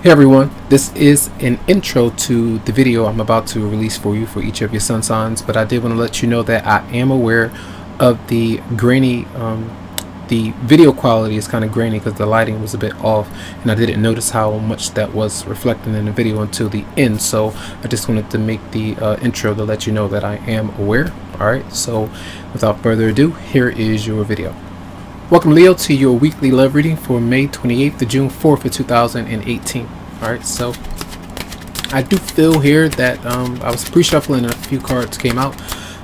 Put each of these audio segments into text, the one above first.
Hey everyone, this is an intro to the video I'm about to release for you for each of your sun signs, but I did want to let you know that I am aware of the grainy, the video quality is kind of grainy because the lighting was a bit off, and I didn't notice how much that was reflecting in the video until the end, so I just wanted to make the intro to let you know that I am aware. Alright, so without further ado, here is your video. Welcome Leo to your weekly love reading for May 28th to June 4th of 2018. Alright, so I do feel here that I was pre-shuffling and a few cards came out.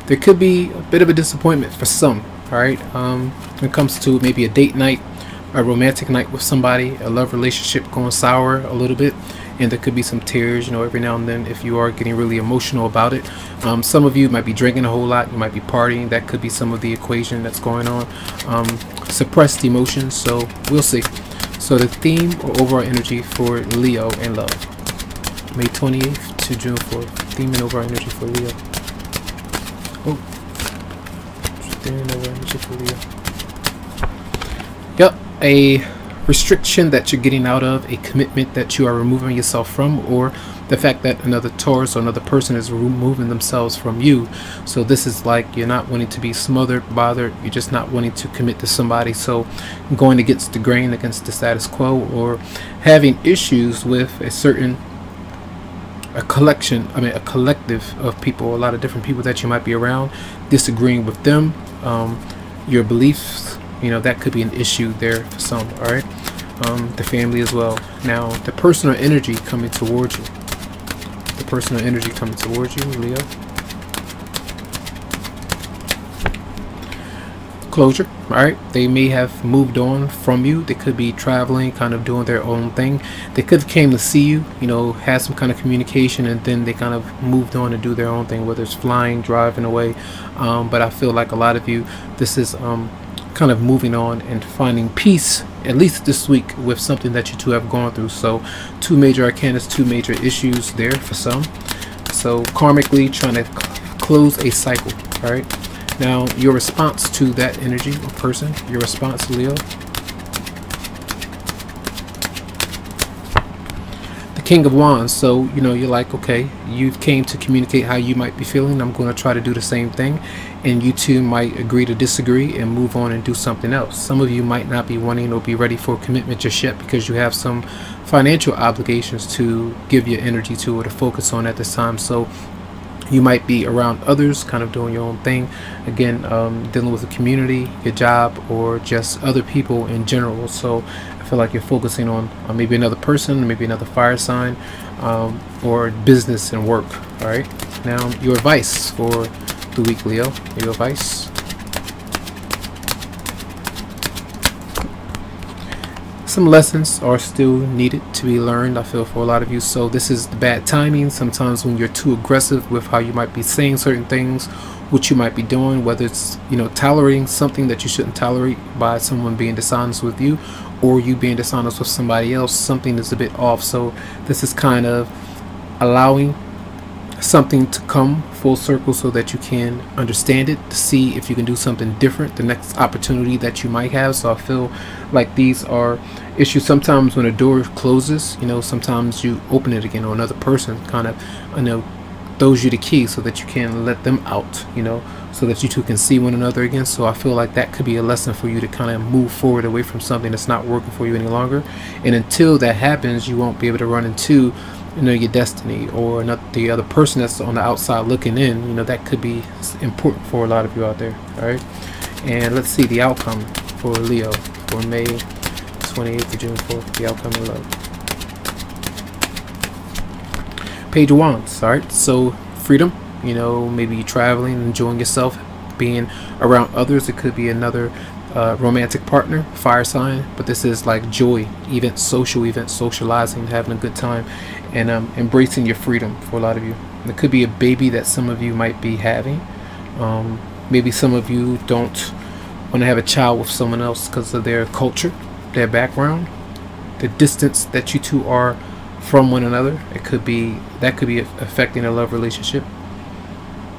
There could be a bit of a disappointment for some. Alright, when it comes to maybe a date night, a romantic night with somebody, a love relationship going sour a little bit, and there could be some tears, you know, every now and then if you are getting really emotional about it. Some of you might be drinking a whole lot, you might be partying. That could be some of the equation that's going on. Suppressed emotions, so we'll see. So the theme or overall energy for Leo and love, May 28th to June 4th. Theme and overall energy for Leo. Oh, theme and overall energy for Leo. Yep, a restriction that you're getting out of, a commitment that you are removing yourself from, or the fact that another Taurus or another person is removing themselves from you. So this is like you're not wanting to be smothered, bothered, you're just not wanting to commit to somebody, so going against the grain, against the status quo, or having issues with a certain a collective of people, a lot of different people that you might be around, disagreeing with them, your beliefs, you know, that could be an issue there for some. All right, the family as well. Now the personal energy coming towards you, the personal energy coming towards you, Leo. Closure. All right, they may have moved on from you. They could be traveling, kind of doing their own thing. They could have came to see you, you know, had some kind of communication, and then they kind of moved on to do their own thing, whether it's flying, driving away. But I feel like a lot of you, this is kind of moving on and finding peace, at least this week, with something that you two have gone through. So two major arcanas, two major issues there for some. So karmically trying to close a cycle. All right, now your response to that energy or person, your response, Leo. King of Wands. So you know, you're like, okay, you came to communicate how you might be feeling. I'm going to try to do the same thing, and you two might agree to disagree and move on and do something else. Some of you might not be wanting or be ready for a commitment just yet because you have some financial obligations to give your energy to or to focus on at this time. So you might be around others, kind of doing your own thing, again, dealing with the community, your job, or just other people in general. So I feel like you're focusing on maybe another person, maybe another fire sign, or business and work. All right, now your advice for the week, Leo. Your advice. Some lessons are still needed to be learned, I feel, for a lot of you. So this is the bad timing. Sometimes when you're too aggressive with how you might be saying certain things, what you might be doing, whether it's, you know, tolerating something that you shouldn't tolerate by someone being dishonest with you, or you being dishonest with somebody else, something is a bit off. So this is kind of allowing something to come full circle so that you can understand it, to see if you can do something different the next opportunity that you might have. So I feel like these are issues. Sometimes when a door closes, you know, sometimes you open it again, or another person kind of, you know, throws you the key so that you can let them out, you know, so that you two can see one another again. So I feel like that could be a lesson for you to kind of move forward away from something that's not working for you any longer. And until that happens, you won't be able to run into, you know, your destiny or not the other person that's on the outside looking in. You know, that could be important for a lot of you out there. All right, and let's see the outcome for Leo for May 28th to June 4th. The outcome of love. Page of Wands. All right, so freedom. You know, maybe you're traveling, enjoying yourself, being around others. It could be another romantic partner, fire sign, but this is like joy, events, social events, socializing, having a good time, and embracing your freedom for a lot of you. And it could be a baby that some of you might be having. Maybe some of you don't want to have a child with someone else because of their culture, their background, the distance that you two are from one another. It could be that could be affecting a love relationship,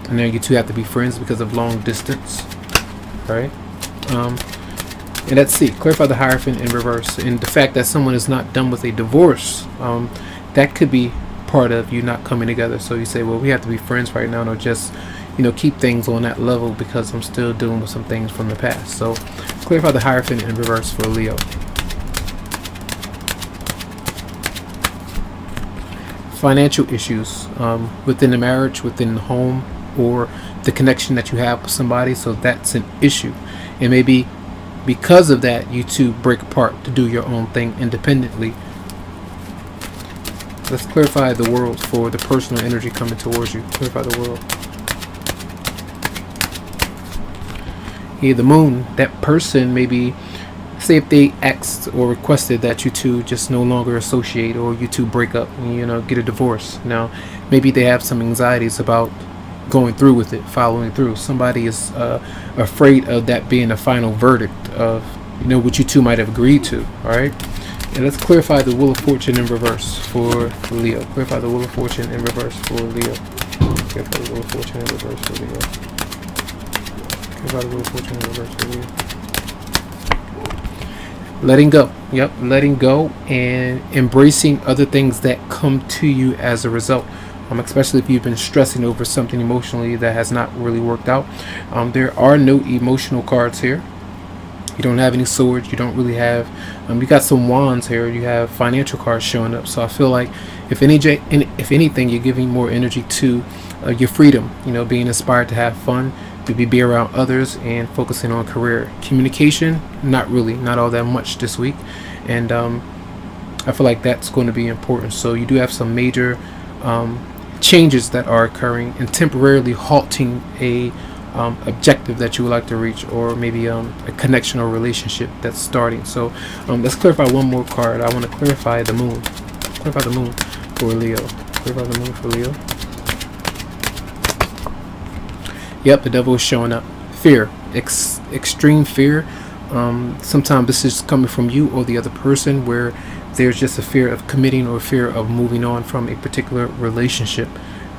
and now you two have to be friends because of long distance. Right? And let's see, clarify the Hierophant in reverse, and the fact that someone is not done with a divorce. That could be part of you not coming together. So you say, well, we have to be friends right now, or just, you know, keep things on that level because I'm still dealing with some things from the past. So clarify the Hierophant in reverse for Leo. Financial issues within the marriage, within the home, or the connection that you have with somebody. So that's an issue, and maybe because of that you two break apart to do your own thing independently. Let's clarify the world for the personal energy coming towards you. Clarify the world. Here, the Moon. That person, maybe, say if they asked or requested that you two just no longer associate, or you two break up and, you know, get a divorce. Now, maybe they have some anxieties about going through with it, following through. Somebody is afraid of that being a final verdict of, you know, what you two might have agreed to. All right. And let's clarify the Wheel of Fortune in reverse for Leo. Clarify the Wheel of Fortune in reverse for Leo. Clarify the Wheel of Fortune in reverse for Leo. Clarify the Wheel of Fortune in reverse for Leo. Letting go. Yep, letting go and embracing other things that come to you as a result. Especially if you've been stressing over something emotionally that has not really worked out. There are no emotional cards here. You don't have any swords. You don't really have, you got some wands here. You have financial cards showing up. So I feel like if anything, you're giving more energy to your freedom, you know, being inspired to have fun, to be around others, and focusing on career. Communication, not really, not all that much this week. And I feel like that's going to be important. So you do have some major changes that are occurring and temporarily halting a objective that you would like to reach, or maybe a connection or relationship that's starting. So let's clarify one more card. I want to clarify the Moon. Clarify the Moon for Leo. Clarify the Moon for Leo. Yep, the Devil is showing up. Fear, extreme fear. Sometimes this is coming from you or the other person, where there's just a fear of committing or fear of moving on from a particular relationship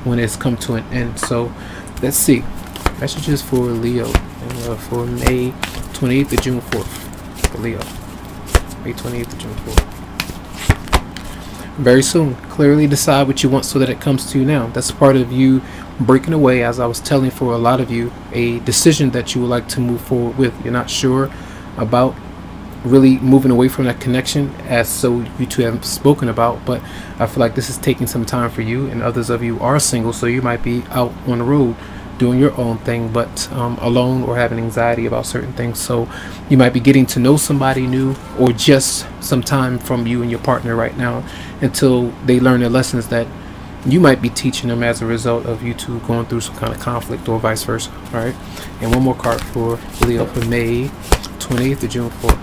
when it's come to an end. So let's see. Messages for Leo for May 28th to June 4th. For Leo. May 28th to June 4th. Very soon. Clearly decide what you want so that it comes to you now. That's part of you breaking away, as I was telling, for a lot of you, a decision that you would like to move forward with. You're not sure about really moving away from that connection, as so you two have spoken about, but I feel like this is taking some time for you, and others of you are single, so you might be out on the road doing your own thing, but alone, or having anxiety about certain things. So you might be getting to know somebody new, or just some time from you and your partner right now until they learn the lessons that you might be teaching them as a result of you two going through some kind of conflict, or vice versa. All right. And one more card for Leo for May 28th to June 4th.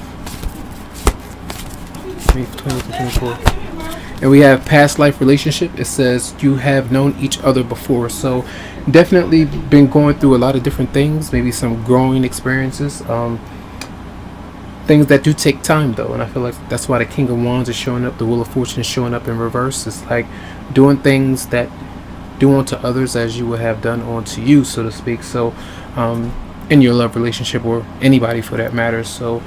May 20th to June 4th. And we have past life relationship. It says you have known each other before. So definitely been going through a lot of different things, maybe some growing experiences, things that do take time though. And I feel like that's why the King of Wands is showing up, the Wheel of Fortune is showing up in reverse. It's like doing things that do unto others as you would have done unto you, so to speak. So in your love relationship, or anybody for that matter. So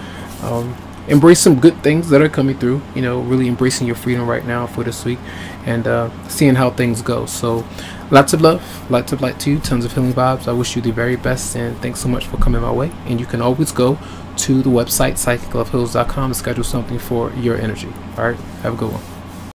embrace some good things that are coming through, you know, really embracing your freedom right now for this week, and seeing how things go. So lots of love, lots of light to you, tons of healing vibes. I wish you the very best, and thanks so much for coming my way. And you can always go to the website psychicloveheals.com to schedule something for your energy. All right, have a good one.